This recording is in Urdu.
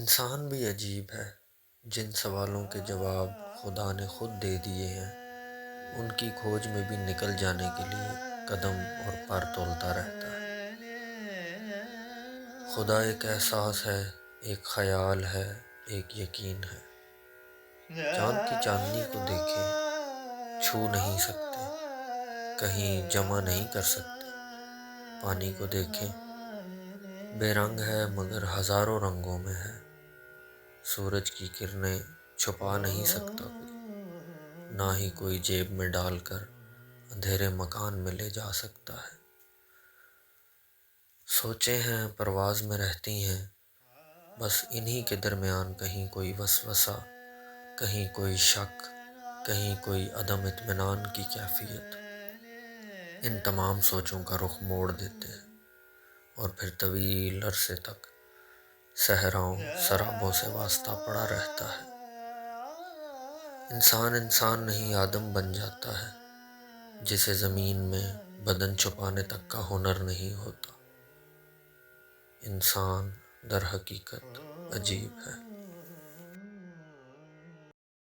انسان بھی عجیب ہے، جن سوالوں کے جواب خدا نے خود دے دیے ہیں، ان کی کھوج میں بھی نکل جانے کے لیے قدم اور پر تولتا رہتا ہے۔ خدا ایک احساس ہے، ایک خیال ہے، ایک یقین ہے۔ چاند کی چاندنی کو دیکھیں، چھو نہیں سکتے، کہیں جمع نہیں کر سکتے۔ پانی کو دیکھیں، بے رنگ ہے مگر ہزاروں رنگوں میں ہے۔ سورج کی کرنیں چھپا نہیں سکتا کوئی، نہ ہی کوئی جیب میں ڈال کر اندھیرے مکان میں لے جا سکتا ہے۔ سوچیں ہیں پرواز میں رہتی ہیں، بس انہی کے درمیان کہیں کوئی وسوسہ، کہیں کوئی شک، کہیں کوئی عدم اطمینان کی کیفیت۔ ان تمام سوچوں کا رخ موڑ دیتے ہیں اور پھر طویل عرصے تک صحراؤں سرابوں سے واسطہ پڑا رہتا ہے۔ انسان نہیں آدم بن جاتا ہے، جسے زمین میں بدن چھپانے تک کا ہنر نہیں ہوتا۔ انسان در حقیقت عجیب ہے۔